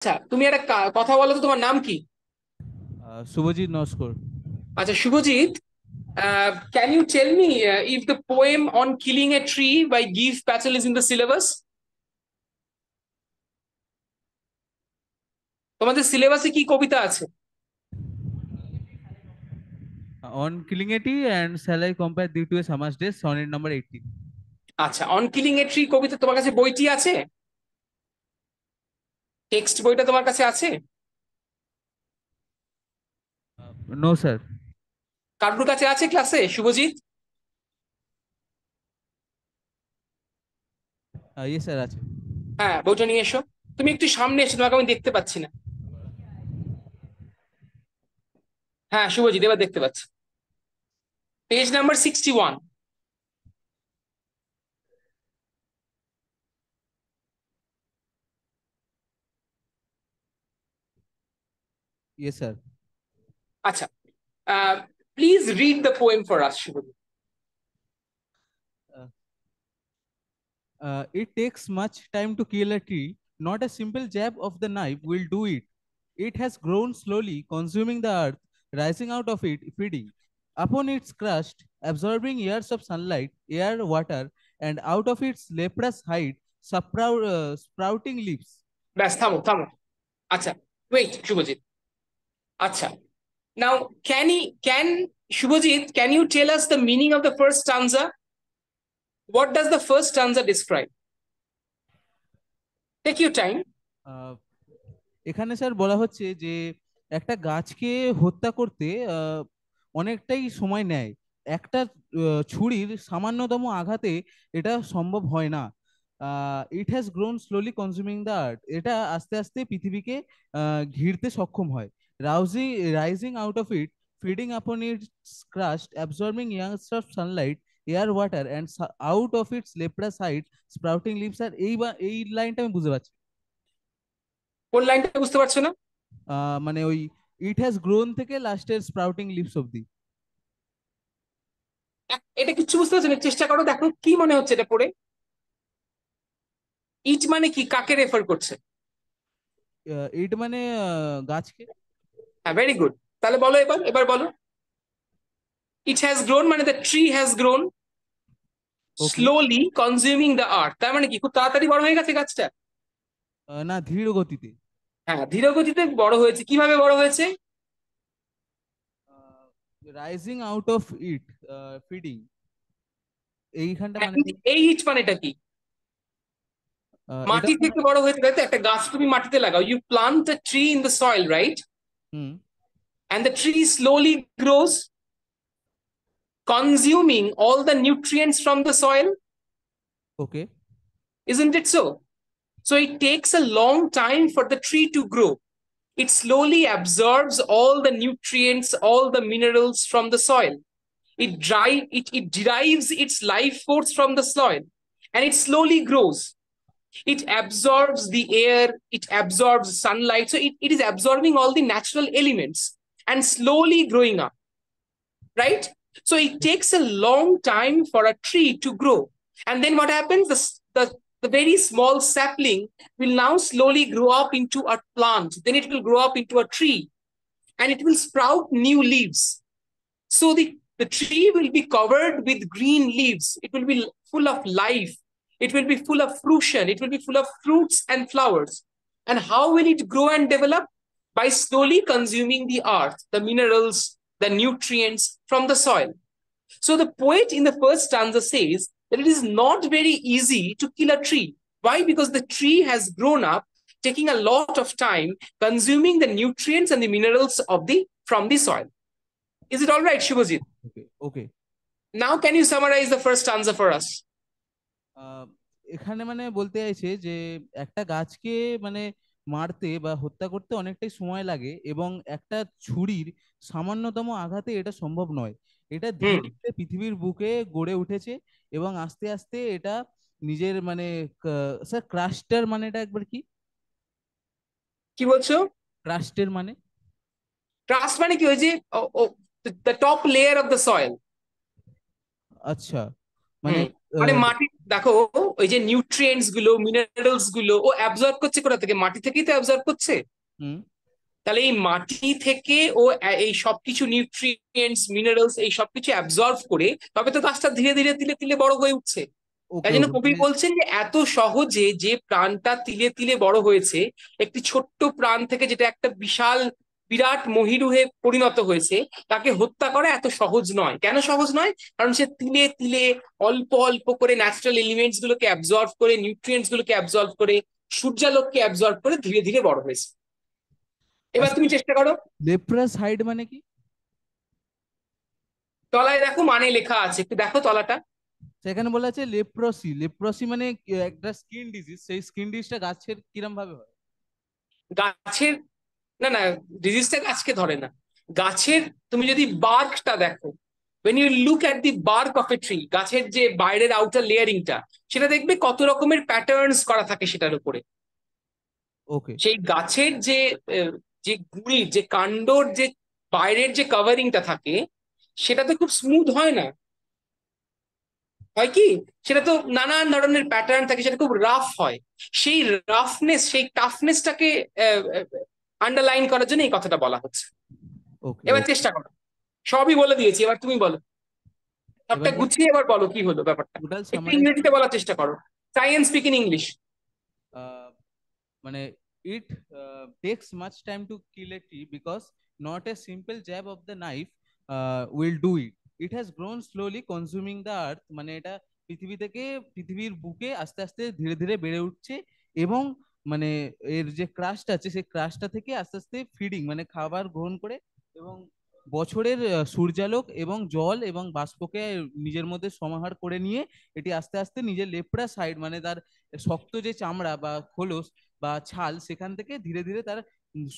আচ্ছা, তুমি একটা কথা বলো তো, তোমার নাম কি? শুভজিৎ নস্কর। আচ্ছা Subhajit, can you tell me if the poem on killing a tree by Gieve Patel is in the syllabus? তোমাদের সিলেবাসে কি কবিতা আছে? On killing a tree and shall I compare thee to a summer's day, sonnet number 18. আচ্ছা, on killing a tree কবিতা তোমার কাছে বইটি আছে? Text বইটা তোমার কাছে আছে? No, sir. কারোর কাছে আছে ক্লাসে, শুভজিৎ? Yes, sir. আছে। হ্যাঁ, বইটা নিয়ে এসো। তুমি একটু সামনে এসো, তোমাকে আমি দেখতে পাচ্ছি না। হ্যাঁ শুভজিৎ, এবার দেখতে পাচ্ছি। Page number 61। Yes, sir. আচ্ছা, please read the poem for us, Subhajit. Uh, it takes much time to kill a tree. Not a simple jab of the knife will do it. It has grown slowly, consuming the earth, rising out of it, feeding. Upon its crust, absorbing years of sunlight, air, water, and out of its leprous hide, sprouting leaves. ব্যাস, থামো থামো। আচ্ছা, wait Subhajit. আচ্ছা, now can Shubhajit, can you tell us the meaning of the first stanza? What does the first stanza describe? Take your time. আহ, এখানে sir বলা হচ্ছে যে একটা গাছকে হত্যা করতে অনেকটাই সময় নেয়। একটা ছুরির সামান্যতম আঘাতে এটা সম্ভব হয় না। It has grown slowly consuming the earth, এটা আস্তে আস্তে পৃথিবীকে ঘিরতে সক্ষম হয়। Rousing rising out of it, feeding upon its crust, absorbing years of sunlight, air, water and out of its leprous hide, sprouting leaves. আর এই লাইনটা আমি বুঝতে পারছি। কোন লাইনটা বুঝতে পারছো না? মানে ওই ইট হ্যাজ গ্রোন থেকে লাস্টের স্প্রাউটিং লিভস অব্দি। এটা কিচ্ছু বুঝতে পারছো না? চেষ্টা করো, দেখো কি মনে হচ্ছে এটা পড়ে। ইট মানে কি, কাকে রেফার করছে? ইট মানে গাছকে। হ্যাঁ, ভেরি গুড। তাহলে বলো, এবার বলো। ইট হ্যাজ গ্রোন মানে the tree has grown okay. Slowly consuming the আর্থ, তার মানে কি খুব তাড়াতাড়ি বড় হয়ে গেছে গাছটা? না, ধীর গতিতে। হ্যাঁ, ধীর গতিতে বড় হয়েছে। কিভাবে বড় হয়েছে? Rising out of it, feeding, এইখানটা হ্যাঁ, মানে এই ইট মানেটা কি? এটা মাটি মানে। থেকে বড় হয়েছে, তাই তো? একটা গাছ তুমি মাটিতে লাগাও, you plant a tree in the soil, right? Hmm. And the tree slowly grows, consuming all the nutrients from the soil. Okay. Isn't it so? So it takes a long time for the tree to grow. It slowly absorbs all the nutrients, all the minerals from the soil. It derives its life force from the soil, and it slowly grows. It absorbs the air, it absorbs sunlight. So it is absorbing all the natural elements and slowly growing up, right? So it takes a long time for a tree to grow. And then what happens? The very small sapling will now slowly grow up into a plant. Then it will grow up into a tree and it will sprout new leaves. So the tree will be covered with green leaves. It will be full of life. It will be full of fruition. It will be full of fruits and flowers. And how will it grow and develop? By slowly consuming the earth, the minerals, the nutrients from the soil. So the poet in the first stanza says that it is not very easy to kill a tree. Why? Because the tree has grown up, taking a lot of time, consuming the nutrients and the minerals of the from the soil. Is it all right, Shubhajit? Okay. Okay. Now, can you summarize the first stanza for us? এখানে মানে বলতে চাইছে যে একটা গাছকে মানে মারতে বা হত্যা করতে অনেকটাই সময় লাগে, এবং একটা ছুরির সামান্যতম আঘাতে এটা সম্ভব নয়। এটা ধীরে হুম। ধীরে পৃথিবীর বুকে গড়ে উঠেছে, এবং আস্তে আস্তে এটা নিজের মানে স্যার ক্রাস্টার মানে এটা একবার কি? কি বলছো? ক্রাস্টের মানে? ট্রাস্ট মানে কি, ওই যে the top layer of the soil. আচ্ছা, মানে হুম। মানে মাটি দেখো, ওই যে নিউট্রিয়েন্টস গুলো, মিনারেলস গুলো ও অ্যাবজর্ব করছে কোথা থেকে? মাটি থেকেই তো অ্যাবজর্ব করছে। হুম। তাহলে এই মাটি থেকে ও এই সবকিছু নিউট্রিয়েন্টস, মিনারেলস এই সবকিছু অ্যাবজর্ব করে তবে তো গাছটা ধীরে ধীরে তিলে তিলে বড় হয়ে উঠছে। তাই ওকে জন্য ওকে, কবি মানে বলছেন যে এত সহজে যে প্রাণটা তিলে তিলে বড় হয়েছে, একটি ছোট্ট প্রাণ থেকে যেটা একটা বিশাল বিরাট মহিরুহে পরিণত হয়েছে, তাকে হত্যা করা এত সহজ নয়। কেন সহজ নয়? কারণ সে তিলে তিলে অল্প অল্প করে ন্যাচারাল এলিমেন্টস গুলোকে অ্যাবজর্ভ করে, নিউট্রিয়েন্টস গুলোকে অ্যাবজর্ভ করে, সূর্যালোককে অ্যাবজর্ভ করে ধীরে ধীরে বড় হয়েছে। এবার আচ্ছা, তুমি চেষ্টা করো। লেপ্রাস হাইড মানে কি? তলায় দেখো মানে লেখা আছে, একটু দেখো তলাটা। সেখানে বলা আছে লেপ্রসি। লেপ্রসি মানে একটা স্কিন ডিজিজ, সেই স্কিন ডিজিজটা গাছের কিরম ভাবে হয়? গাছের, না না, ডিজিজটা গাছকে ধরে না। গাছের, তুমি যদি বার্কটা দেখো, when you look at the bark of a tree, গাছের যে বাইরের আউটার লেয়ারিংটা, সেটা দেখবে কত রকমের প্যাটার্নস করা থাকে সেটার উপরে। ওকে। সেই গাছের যে যে গুঁড়ির, যে কাণ্ডর যে বাইরের যে কাভারিংটা থাকে, সেটা তো খুব স্মুথ হয় না, হয় কি? সেটা তো নানান ধরনের প্যাটার্ন থাকে, সেটা খুব রাফ হয়। সেই রাফনেস, সেই টাফনেসটাকে আন্ডারলাইন করার জন্য এই কথাটা বলা হচ্ছে। ওকে এবার ওকে। চেষ্টা করো। সবই বলে দিয়েছি, এবার তুমি বলো। সবটা এবার বল। গুছিয়ে এবার বলো কি হলো ব্যাপারটা। টোটাল একটু সামারাইজ। ইংরেজিতে বলার চেষ্টা করো। Try and speak in English. মানে it takes much time to kill a tree because not a simple jab of the knife will do it. It has grown slowly consuming the earth, মানে এটা পৃথিবী থেকে, পৃথিবীর বুকে আস্তে আস্তে ধীরে ধীরে বেড়ে উঠছে, এবং মানে এর যে ক্রাশটা আছে সেই ক্রাশটা থেকে আস্তে আস্তে ফিডিং মানে খাবার গ্রহণ করে, এবং বছরের সূর্যালোক এবং জল এবং বাষ্পকে নিজের মধ্যে সমাহার করে নিয়ে এটি আস্তে আস্তে নিজের লেপ্রা সাইড মানে তার শক্ত যে চামড়া বা খোলস বা ছাল, সেখান থেকে ধীরে ধীরে তার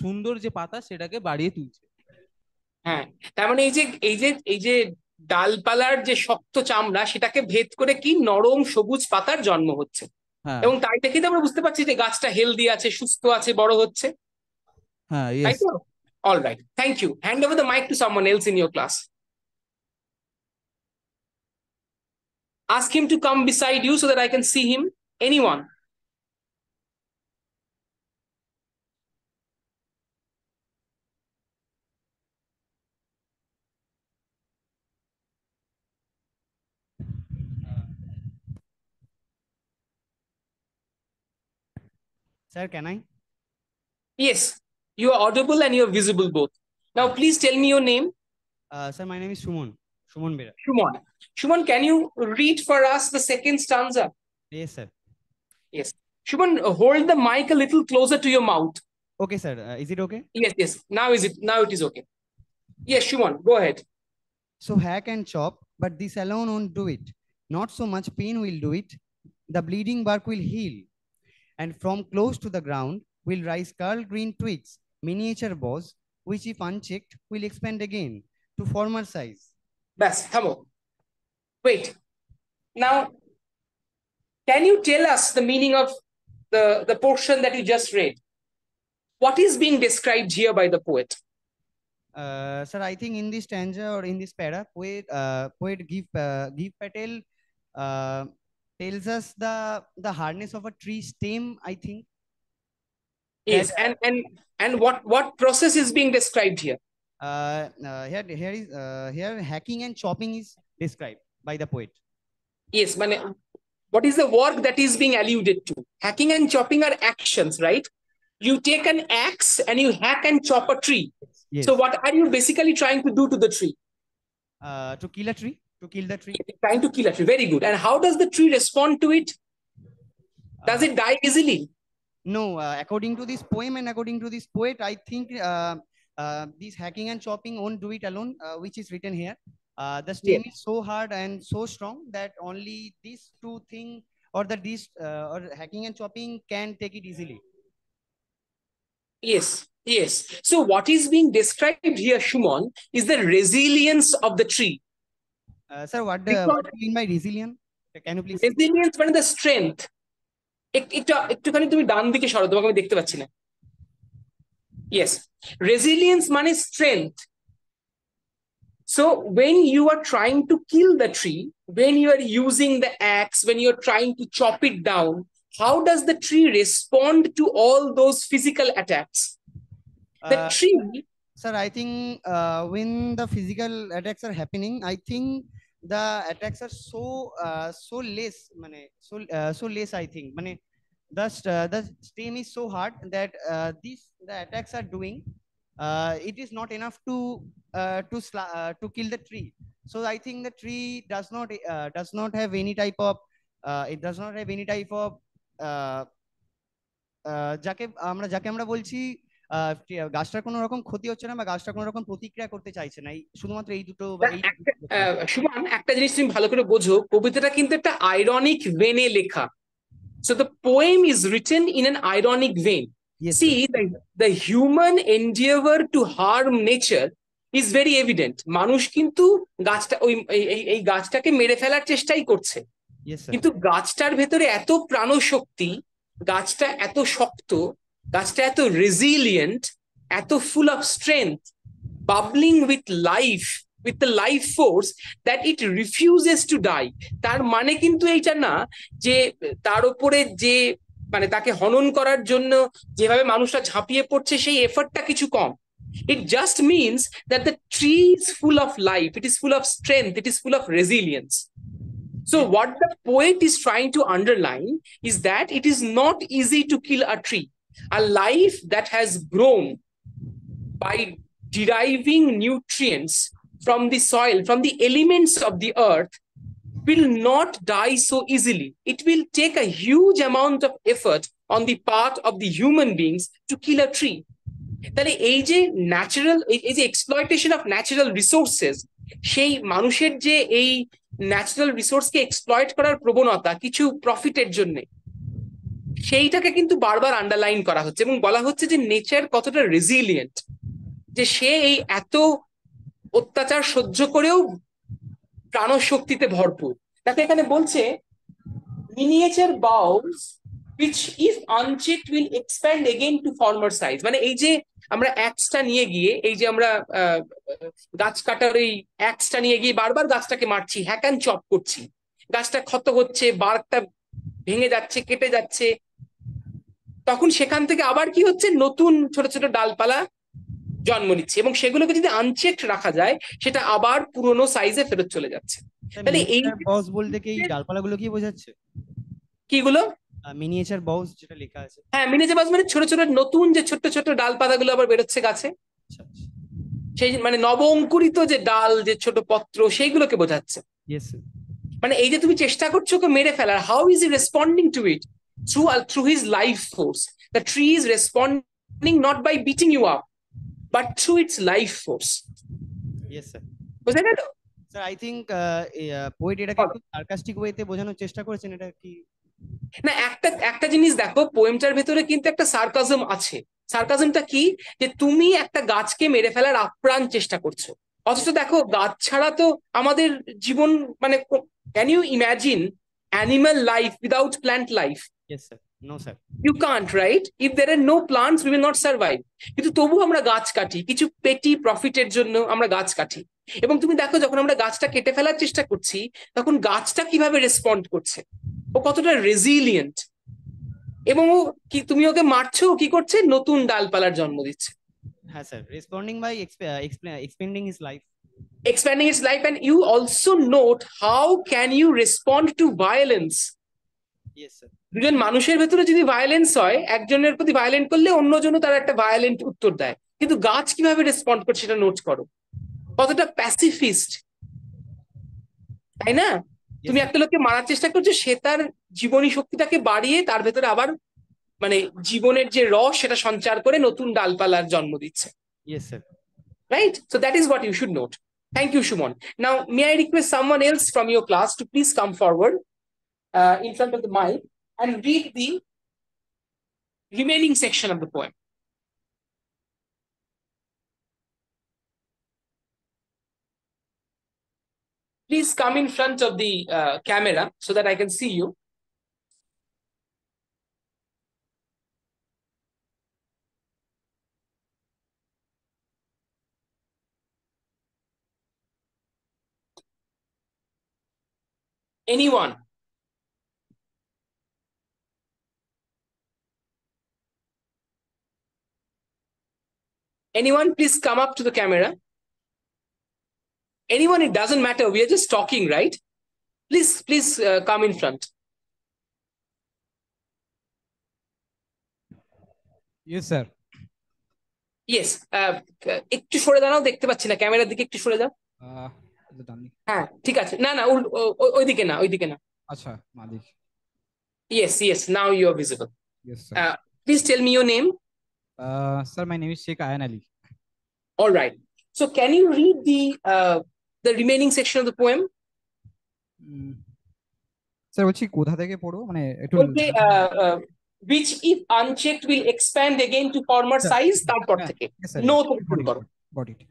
সুন্দর যে পাতা সেটাকে বাড়িয়ে তুলছে। হ্যাঁ, তার মানে এই যে ডালপালার যে শক্ত চামড়া, সেটাকে ভেদ করে কি নরম সবুজ পাতার জন্ম হচ্ছে। হ্যাঁ এবং তাই দেখে তো আমরা বুঝতে পারছি যে গাছটা হেলদি আছে, সুস্থ আছে, বড় হচ্ছে। হ্যাঁ, তাই ইয়েস। তো? All right, thank you. Hand over the mike to someone else in your class. Ask him to come beside you so that I can see him. Anyone? Sir, can I? Yes, you are audible and you are visible both. Now, please tell me your name. Sir, my name is Shumon. Shumon Bera. Shumon. Shumon, can you read for us the second stanza? Yes, sir. Yes. Shumon, hold the mic a little closer to your mouth. Okay, sir. Is it okay? Yes, yes. Now it is okay. Yes, Shumon, go ahead. So hack and chop, but this alone won't do it. Not so much pain will do it. The bleeding bark will heal. And from close to the ground will rise curled green twigs, miniature boughs, which if unchecked will expand again to former size. Bas, thamo. Wait. Now, can you tell us the meaning of the portion that you just read? What is being described here by the poet? Sir, I think in this stanza or in this para, poet give Patel tells us the hardness of a tree stem. I think Yes, that and what process is being described here? here hacking and chopping is described by the poet. Yes, mane, what is the work that is being alluded to? Hacking and chopping are actions, right? You take an axe and you hack and chop a tree. Yes. So what are you basically trying to do to the tree? To kill a tree, to kill the tree. You're trying to kill a tree. Very good. And how does the tree respond to it? Does it die easily? No, according to this poem and according to this poet, I think this hacking and chopping won't do it alone, which is written here. The stem is so hard and so strong that only these two things or or hacking and chopping can take it easily. Yes, yes. So what is being described here, Shumon, is the resilience of the tree. Sir, what do you mean by resilience? Can you please? Resilience মানে the strength. একটুখানি তুমি ডান দিকে সরো, তোমাকে আমি দেখতে পাচ্ছি না। Yes, resilience মানে strength. So when you are trying to kill the tree, when you are using the axe, when you're trying to chop it down, how does the tree respond to all those physical attacks? The Uh, tree, Sir, I think when the physical attacks are happening, I think the attacks are so less, so less. I think, the stem is so hard that the attacks are doing. It is not enough to kill the tree. So I think the tree does not have any type of it does not have any type of uh, যাকে আমরা বলছি গাছটার কোনো রকম ক্ষতি হচ্ছে না বা গাছটা কোনো রকম প্রতিক্রিয়া করতে চাইছে না, এই শুধুমাত্র এই দুটো বা এই সুমন, একটা জিনিস তুমি ভালো করে বোঝো, কবিতাটা কিন্তু একটা আইরনিক ভেনে লেখা। So the poem is written in an ironic vein. Yes, See, the human endeavor to harm nature is very evident. মানুষ কিন্তু গাছটা এই গাছটাকে মেরে ফেলার চেষ্টাই করছে, yes sir, কিন্তু গাছটার ভেতরে এত প্রাণশক্তি, গাছটা এত শক্ত, গাছটা এত রেজিলিয়েন্ট, এত full of strength, bubbling with life, with the life force, that it refuses to die. তার মানে কিন্তু এইটা না যে তার উপরে যে মানে তাকে হনন করার জন্য যেভাবে মানুষরা ঝাঁপিয়ে পড়ছে সেই এফর্টটা কিছু কম। It just means that the tree is full of life, it is full of strength, it is full of resilience. So what the poet is trying to underline is that it is not easy to kill a tree. A life that has grown by deriving nutrients from the soil, from the elements of the earth, will not die so easily. It will take a huge amount of effort on the part of the human beings to kill a tree. তাহলে এই যে natural, এই যে exploitation of natural resources, সেই মানুষের যে এই natural রিসোর্সকে exploit করার প্রবণতা কিছু প্রফিটের জন্য, সেইটাকে কিন্তু বারবার আন্ডারলাইন করা হচ্ছে এবং বলা হচ্ছে যে নেচার কতটা রেজিলিয়েন্ট, যে সে এই এত অত্যাচার সহ্য করেও প্রাণশক্তিতে ভরপুর। তাকে এখানে বলছে miniature bowels which if unchecked will expand again to former size। মানে এই যে আমরা অ্যাক্সটা নিয়ে গিয়ে, এই যে আমরা গাছ কাটার এই অ্যাক্সটা নিয়ে গিয়ে বারবার গাছটাকে মারছি, হ্যাক অ্যান্ড চপ করছি, গাছটা ক্ষত হচ্ছে, বার্কটা ভেঙে যাচ্ছে, কেটে যাচ্ছে, তখন সেখান থেকে আবার কি হচ্ছে, নতুন ছোট ছোট ডালপালা জন্ম নিচ্ছে এবং সেগুলোকে যদি আনচেকড রাখা যায় সেটা আবার পুরোনো সাইজে ফেরত চলে যাচ্ছে। তাহলে এই বস বলতে কি এই ডালপালাগুলো কি বোঝাচ্ছে? কিগুলো? মিনিয়েচার বাউস যেটা লেখা আছে। হ্যাঁ, মিনিয়েচার বাউস মানে ছোট ছোট নতুন যে ছোট ছোট ডালপালাগুলো আবার বেরোচ্ছে গাছে, আচ্ছা আচ্ছা, সেই মানে নব অঙ্কুরিত যে ডাল, যে ছোট পত্র, সেইগুলোকে বোঝাচ্ছে। Yes sir. মানে এই যে তুমি চেষ্টা করছো ওকে মেরে ফেলার, how is he responding to it? Through his life force. The tree is responding not by beating you up, but through its life force. Yes sir. বুঝতে গেল? স্যার আই থিংক পোয়েট এটাকে একটু সার্কাস্টিক ওয়েতে বোঝানোর চেষ্টা করেছেন, এটা কি? না, একটা একটা জিনিস দেখো, পোয়েমটার ভেতরে কিন্তু একটা সার্কাজম আছে। সার্কাজমটা কি? যে তুমি একটা গাছকে মেরে ফেলার আপ্রাণ চেষ্টা করছো, অথচ দেখো গাছ ছাড়া তো আমাদের জীবন, মানে can you imagine animal life without plant life? Yes sir, no sir. You can't, right? If there are no plants, we will not survive. কিন্তু তবু আমরা গাছ কাটি, কিছু পেটি প্রফিটের জন্য আমরা গাছ কাটি। এবং তুমি দেখো যখন আমরা গাছটা কেটে ফেলার চেষ্টা করছি, তখন গাছটা কিভাবে রেসপন্ড করছে, ও কতটা রেজিলিয়েন্ট, এবং ও কি, তুমি ওকে মারছো, কি করছে, নতুন ডালপালার জন্ম দিচ্ছে। হ্যাঁ sir, responding by expanding his life, expanding its life। And you also note how can you respond to violence? Yes sir. দুজন মানুষের ভেতরে যদি ভায়োলেন্স হয়, একজনের প্রতি ভায়োলেন্ট করলে অন্যজনও তার একটা ভায়োলেন্ট উত্তর দেয়, কিন্তু গাছ কিভাবে রেসপন্ড করছে সেটা নোট করো, কতটা প্যাসিফিস্ট, তাই না? তুমি একটা লোককে মারার চেষ্টা করছো, সে তার জীবনী শক্তিটাকে বাড়িয়ে তার ভেতরে আবার মানে জীবনের যে রস সেটা সঞ্চার করে নতুন ডালপালার জন্ম দিচ্ছে। Yes sir. Right? So that is what you should note. Thank you, Shumon. Now, may I request someone else from your class to please come forward in front of the mic and read the remaining section of the poem. Please come in front of the camera so that I can see you. Anyone? Anyone, please come up to the camera. Anyone, it doesn't matter. We are just talking, right? Please come in front. Yes, sir. Yes. একটু সরে দাঁড়াও, দেখতে পাচ্ছি না, ক্যামেরার দিকে একটু সরে যাও। হ্যাঁ, ঠিক আছে। না না, ওইদিকে না, ওইদিকে না। আচ্ছা, মালিক। Yes, now you are visible. Yes, sir. Please tell me your name. Sir, my name is Sheikh Ayan Ali. All right. So can you read the remaining section of the poem? Sir বলছি কোথা থেকে পড়বো, মানে একটু Okay, which if unchecked will expand again to former size, তারপর থেকে no থেকে শুরু করো। Got it.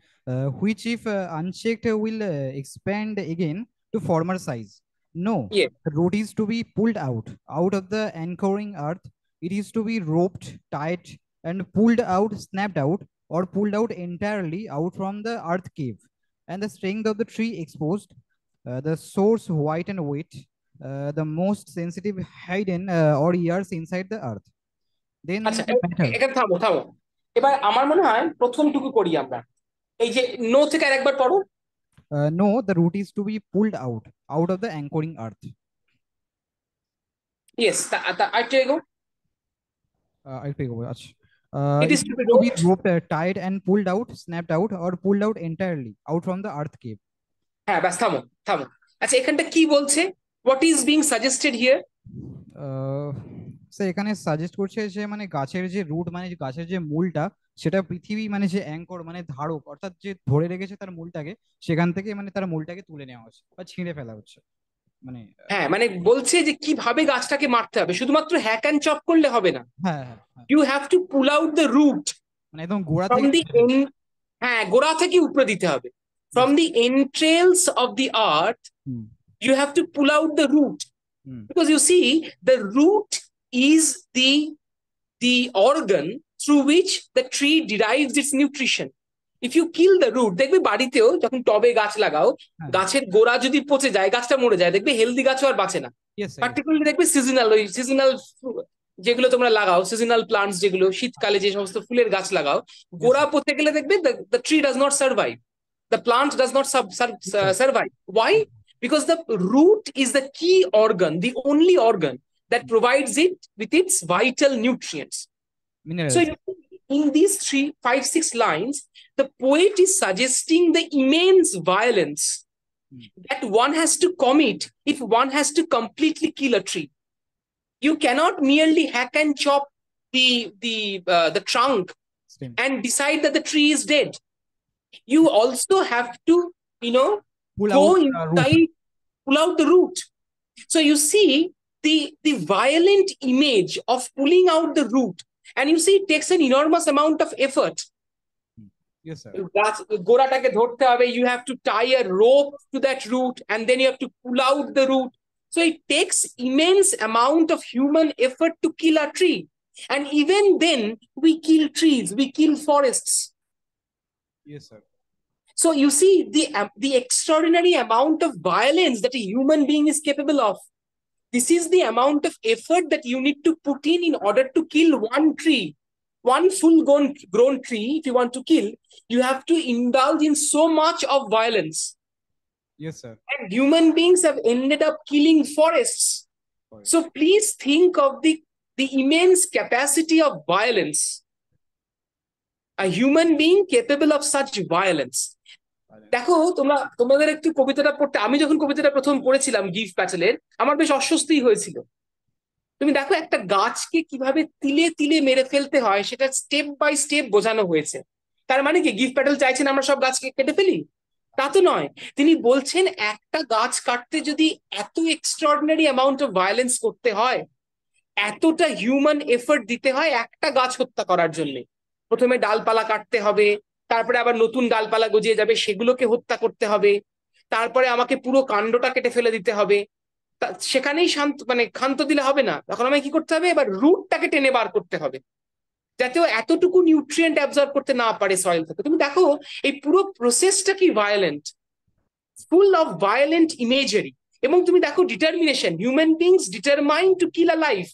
Which if unchecked will expand again to former size. No, Yes. the root is to be pulled out of the anchoring earth. It is to be roped tight and pulled out, snapped out, or pulled out entirely out from the earth cave, and the strength of the tree exposed, the source white and wet, the most sensitive hidden or ears inside the earth. Then আচ্ছা, the matter. এখানে থামো। এবার আমার মনে হয় প্রথমটুকু করি আমরা। এই যে নো থেকে আরেকবার পড়ো। No, the root is to be pulled out of the anchoring earth. Yes, আরেকটু এগো। I'll pick over. It is to be roped tight and pulled out, snapped out, or pulled out entirely out from the earth cave. হ্যাঁ, ব্যাস থামো। আচ্ছা, এখানটা কি বলছে? What is being suggested here? Sir এখানে সাজেস্ট করছে যে মানে গাছের যে রুট, মানে গাছের যে মূলটা, সেটা পৃথিবী মানে যে অ্যাঙ্কর মানে ধারক, অর্থাৎ যে ধরে রেখেছে তার মূলটাকে, সেখান থেকে মানে তার মূলটাকে তুলে নেওয়া হচ্ছে বা ছিঁড়ে ফেলা হচ্ছে। মানে হ্যাঁ, মানে বলছে যে কিভাবে গাছটাকে মারতে হবে, শুধুমাত্র হ্যাক অ্যান্ড চপ করলে হবে না। হ্যাঁ, you have to pull out the root, মানে একদম গোড়া ফ্রম থেকে। দি হ্যাঁ, গোড়া থেকে উপরে দিতে হবে। From the entrails of the earth, you have to pull out the root. Because you see, the root is the organ through which the tree derives its nutrition. If you kill the root, দেখবে বাড়িতেও যখন টবে গাছ লাগাও, গাছের গোড়া যদি পচে যায়, গাছটা মরে যায়, দেখবে হেলদি গাছও আর বাঁচে না। পার্টিকুলারলি দেখবে সিজনাল যেগুলো তোমরা লাগাও, সিজনাল প্লান্টস যেগুলো শীতকালে যে সমস্ত ফুলের গাছ লাগাও, গোড়া পচে গেলে দেখবে the tree does not survive, the plant does not survive. Why? Because the root is the key organ, the only organ that provides it with its vital nutrients. Minerals. So in these 3, 5, 6 lines, the poet is suggesting the immense violence that one has to commit if one has to completely kill a tree. You cannot merely hack and chop the trunk and decide that the tree is dead. You also have to, pull out the root. So you see the violent image of pulling out the root, and you see it takes an enormous amount of effort. Yes, sir. গোড়াটাকে ধরতে হবে, you have to tie a rope to that root, and then you have to pull out the root. So it takes immense amount of human effort to kill a tree. And even then, we kill trees, we kill forests. Yes, sir. So you see the extraordinary amount of violence that a human being is capable of. This is the amount of effort that you need to put in order to kill one tree. One full-grown tree, if you want to kill, you have to indulge in so much of violence. Yes, sir. And human beings have ended up killing forests. So please think of the immense capacity of violence. A human being capable of such violence. দেখো, তোমাদের একটু কবিতাটা পড়তে, আমি যখন কবিতাটা প্রথম পড়েছিলাম গিভ প্যাটেলের, আমার বেশ অস্বস্তি হয়েছিল। তুমি দেখো একটা গাছকে কিভাবে তিলে তিলে মেরে ফেলতে হয় সেটা স্টেপ বাই স্টেপ বোঝানো হয়েছে। তার মানে কি গিভ প্যাটেল চাইছেন আমরা সব গাছকে কেটে ফেলি? তা তো নয়। তিনি বলছেন একটা গাছ কাটতে যদি এত এক্সট্রাঅর্ডিনারি অ্যামাউন্ট অফ ভায়োলেন্স করতে হয়, এতটা হিউম্যান এফর্ট দিতে হয় একটা গাছ হত্যা করার জন্য। প্রথমে ডালপালা কাটতে হবে, তারপরে আবার নতুন ডালপালা গজিয়ে যাবে, সেগুলোকে হত্যা করতে হবে, তারপরে আমাকে পুরো কাণ্ডটা কেটে ফেলে দিতে হবে। সেখানেই ক্ষান্ত দিলে হবে না, তখন আমাকে কি করতে হবে, এবার রুটটাকে টেনে বার করতে হবে, যাতে এতটুকু নিউট্রিয়েন্ট অ্যাবজর্ব করতে না পারে সয়েল থেকে। তুমি দেখো এই পুরো প্রসেসটা কি violent, full of violent imagery. এবং তুমি দেখো determination, human beings determined to kill a life.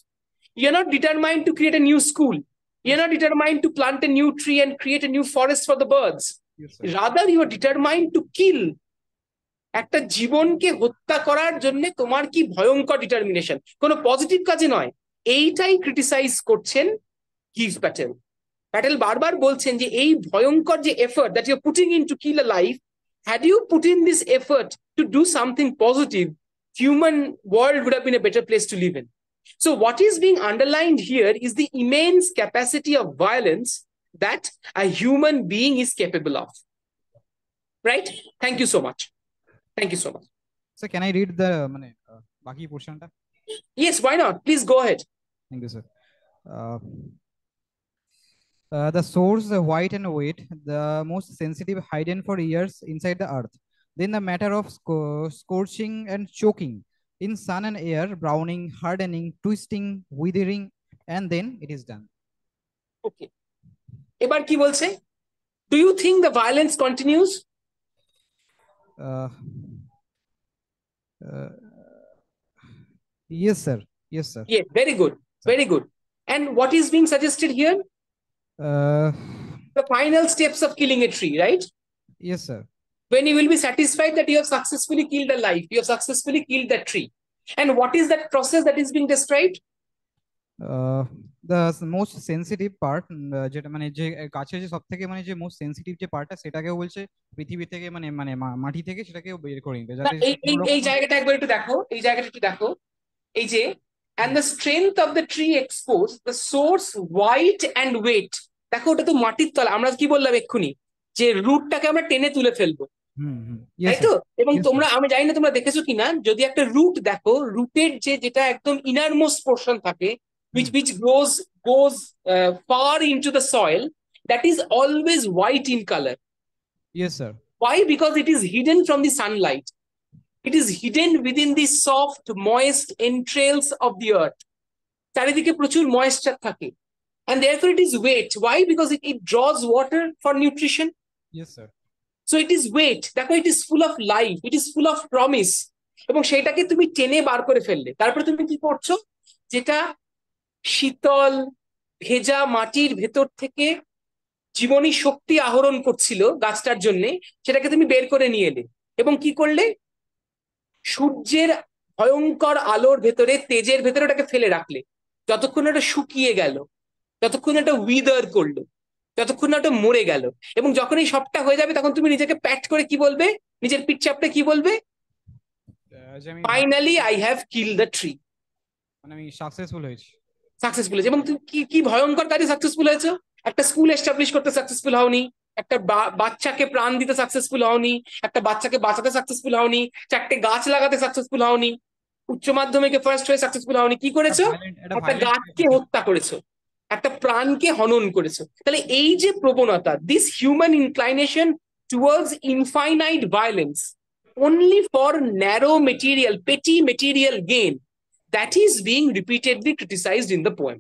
You're not determined to create a new school. You're not determined to plant a new tree and create a new forest for the birds. Yes, sir. Rather, you are determined to kill. একটা জীবনকে হত্যা করার জন্য তোমার কি ভয়ঙ্কর determination, কোনো positive কাজে নয়। এইটাই ক্রিটিসাইজ করছেন গিভ প্যাটেল। প্যাটেল বারবার বলছেন যে এই ভয়ঙ্কর যে effort that you are putting in to kill a life, had you put in this effort to do something positive, human world would have been a better place to live in. So what is being underlined here is the immense capacity of violence that a human being is capable of. Right? Thank you so much. Thank you so much. So can I read the baki portion ta? Yes, why not? Please go ahead. Thank you, sir. The source, the white and weight, the most sensitive, hidden for years inside the earth. Then the matter of scorching and choking in sun and air, browning, hardening, twisting, withering, and then it is done. Okay. এবার কি বলছে? Do you think the violence continues? Yes, sir. Yes, sir. Yes, very good. Very good. And what is being suggested here? The final steps of killing a tree, right? Yes, sir. When you will be satisfied that you have successfully killed a life, you have successfully killed that tree. And what is that process that is being described? The most sensitive part, যেটা যে গাছের যে সবথেকে যে most sensitive যে পার্টটা সেটাকেও বলছে পৃথিবী থেকে মাটি থেকে সেটাকেও বের করে নিতে, যাতে এই জায়গাটা একবার একটু দেখো, এই জায়গাটা একটু দেখো, এই যে and the strength of the tree exposed, the source, weight and weight. দেখো ওটা তো মাটির তলা, আমরা কি বললাম এক্ষুনি যে রুটটাকে আমরা টেনে তুলে ফেলবো, তাই তো? এবং তোমরা, আমি জানি না তোমরা দেখেছো কিনা, যদি একটা রুট দেখো, রুটের যেটা একদম ইনারমোস্ট পোর্শন থাকে, which goes far into the soil, that is always white in color. Yes, sir. Why? Because it is hidden from the sunlight. It is hidden within the soft, moist entrails of the earth. চারিদিকে প্রচুর moisture থাকে, and therefore it is weight. Why? Because it draws water for nutrition. Yes, sir. So it is weight. দেখো, it is full of life, it is full of promise. এবং সেটাকে তুমি টেনে বার করে ফেললে, তারপরে তুমি কি করছো? যেটা শীতল ভেজা মাটির ভেতর থেকে জীবনী শক্তি আহরণ করছিল গাছটার জন্য, সেটাকে তুমি বের করে নিয়ে এলে এবং কি করলে? সূর্যের ভয়ঙ্কর আলোর ভেতরে, তেজের ভেতরে ওটাকে ফেলে রাখলে, যতক্ষণ ওটা শুকিয়ে গেল, যতক্ষণ ওটা উইদার করলো, যতক্ষণ ওটা মরে গেল। এবং যখন এই সবটা হয়ে যাবে, তখন তুমি নিজেকে প্যাট করে কি বলবে? নিজের পিঠ চাপড়ে কি বলবে? Finally I have kill the tree. আমি সাকসেসফুল হয়েছি, সাকসেসফুল হয়েছে। এবং তুমি কি ভয়ঙ্কর কাজে সাকসেসফুল হয়েছো? একটা স্কুল এস্টাবলিশ করতে সাকসেসফুল হওনি, একটা বাচ্চাকে প্রাণ দিতে সাকসেসফুল হওনি, একটা বাচ্চাকে বাঁচাতে সাকসেসফুল হওনি, 4টে গাছ লাগাতে সাকসেসফুল হওনি, উচ্চ মাধ্যমিকে ফার্স্ট হয়ে সাকসেসফুল হওনি। কি করেছো? একটা গাছকে হত্যা করেছো, একটা প্রাণকে হনন করেছো। তাহলে এই যে প্রবণতা, this human inclination towards infinite violence only for narrow material, petty material gain, that is being repeatedly criticized in the poem.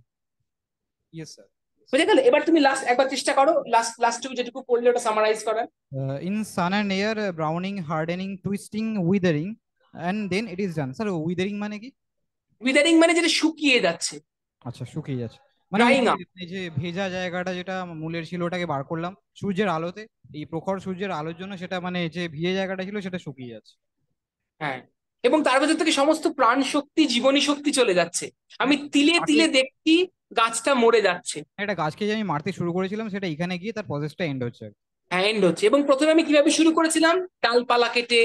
Yes, sir. বুঝে গেল? এবার তুমি লাস্ট একবার চেষ্টা করো, লাস্টটুকু যেটুকু পড়লে ওটা সামারাইজ করার। In sun and air, browning, hardening, twisting, withering, and then it is done. Sir, withering মানে কি? উইদারিং মানে যেটা শুকিয়ে যাচ্ছে। আচ্ছা, শুকিয়ে যাচ্ছে এই যে ভেজা জায়গাটা যেটা মূলের ছিল ওটাকে বার করলাম সূর্যের আলোতে, এই প্রখর সূর্যের আলোর জন্য সেটা যে ভিজে জায়গাটা ছিল সেটা শুকিয়ে যাচ্ছে। হ্যাঁ, এবং তার ভেতর থেকে সমস্ত প্রাণ শক্তি, জীবনী শক্তি চলে যাচ্ছে। আমি তিলে তিলে দেখছি গাছটা মরে যাচ্ছে। একটা গাছকে যে আমি মারতে শুরু করেছিলাম সেটা এখানে গিয়ে তার প্রসেসটা এন্ড হচ্ছে। এন্ড হচ্ছে। এবং প্রথমে আমি কিভাবে শুরু করেছিলাম? ডালপালা কেটে,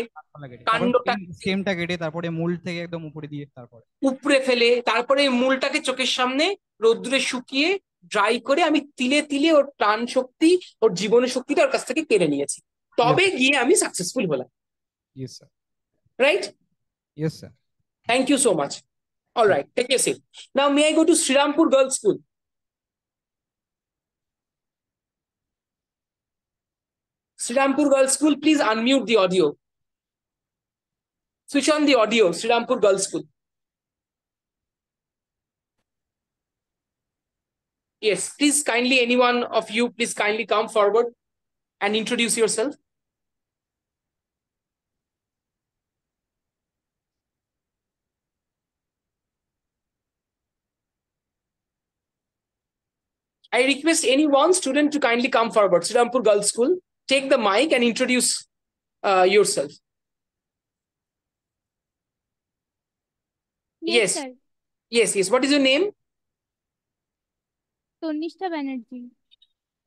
কাণ্ডটা স্টেমটা কেটে, তারপরে মূল থেকে একদম উপরে দিয়ে, তারপরে উপরে ফেলে, তারপরে মূলটাকে চোখের সামনে রোদ্দুরে শুকিয়ে ড্রাই করে আমি তিলে তিলে ওর প্রাণ শক্তি, ওর জীবন শক্তিটা ওর কাছ থেকে কেড়ে নিয়েছি। তবে গিয়ে আমি সাকসেসফুল হলাম। Yes, sir. Right? Yes, sir. Thank you so much. All right, take your seat. Now, may I go to Srirampur Girls School? Srirampur Girls School, please unmute the audio. Switch on the audio, Srirampur Girls School. Yes, please kindly, anyone of you, please kindly come forward and introduce yourself. I request any one student to kindly come forward. Srirampur Girls School, take the mic and introduce yourself. Yes. sir. Yes. What is your name? Tonishta Banerjee.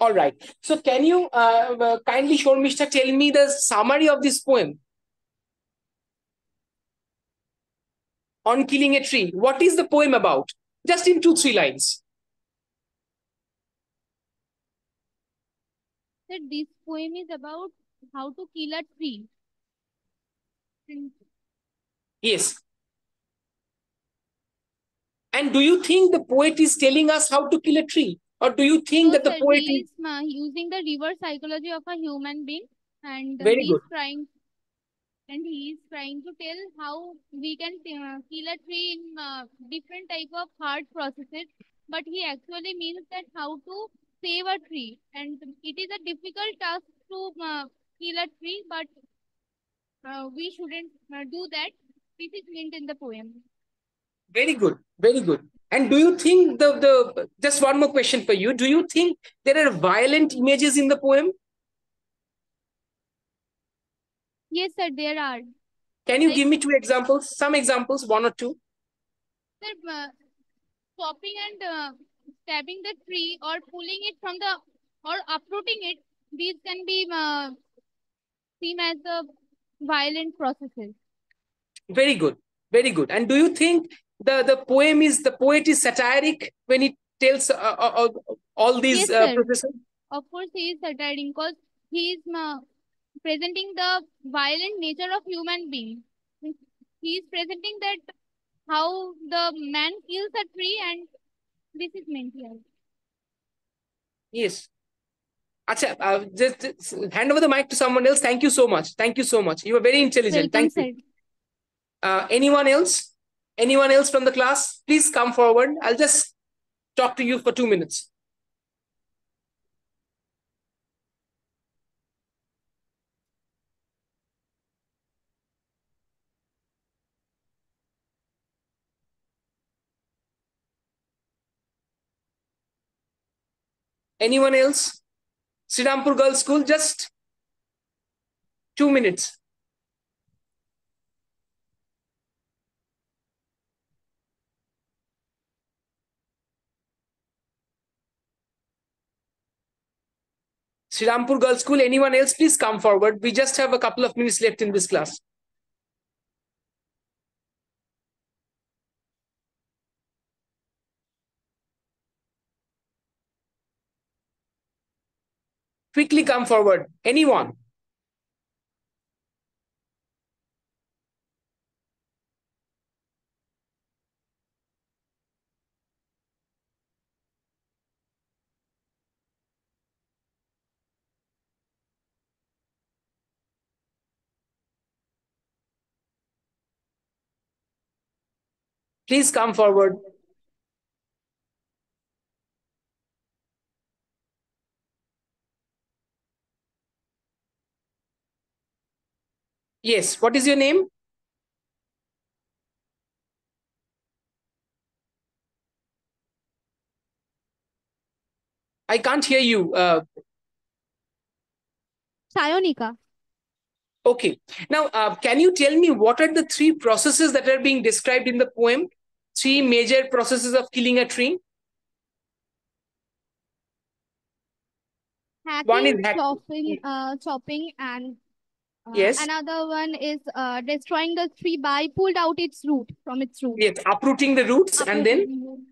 All right. So can you kindly, Shormishta, tell me the summary of this poem on killing a tree? What is the poem about? Just in 2-3 lines. Sir, this poem is about how to kill a tree. And Yes. And do you think the poet is telling us how to kill a tree? Or do you think so, that the sir, poet he is... is using the reverse psychology of a human being, and Very he good. is trying to tell how we can kill a tree in different type of hard processes, but he actually means that how to save a tree, and it is a difficult task to kill a tree, but we shouldn't do that. This is meant in the poem. Very good. Very good. And do you think just one more question for you. Do you think there are violent images in the poem? Yes, sir, there are. Can you Like- give me 2 examples? Some examples, 1 or 2? Sir, chopping and stabbing the tree or pulling it from the or uprooting it, these can be seen as the violent processes. Very good. Very good. And do you think the poet is satiric when he tells all these Yes, sir. processes? Of course, he is satirizing because he is presenting the violent nature of human being. He is presenting that how the man kills a tree, and this is meant here. Yes. Acha, just hand over the mic to someone else. Thank you so much. Thank you so much. You are very intelligent. Welcome, Thank you. sir. Anyone else? Anyone else from the class? Please come forward. I'll just talk to you for 2 minutes. Anyone else? Srirampur Girls School, just 2 minutes. Srirampur Girls School, anyone else, please come forward. We just have a couple of minutes left in this class. Quickly come forward. Anyone? Please come forward. Yes, what is your name? I can't hear you. Sayonika. Okay. Now, can you tell me what are the 3 processes that are being described in the poem? 3 major processes of killing a tree. One is Hacking, chopping, and yes. another one is destroying the tree by pulled out its root from its root. Yes, uprooting the roots and then Uprooting.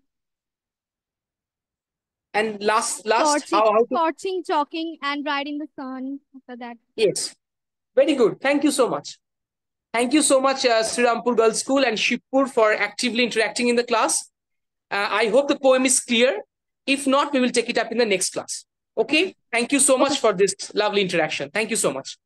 and last Scorching, how to... scorching, chalking, and dried in the sun after that. Yes. Very good. Thank you so much. Thank you so much, Srirampur Girls School and Shibpur for actively interacting in the class. I hope the poem is clear. If not, we will take it up in the next class. Okay? Thank you so much for this lovely interaction. Thank you so much.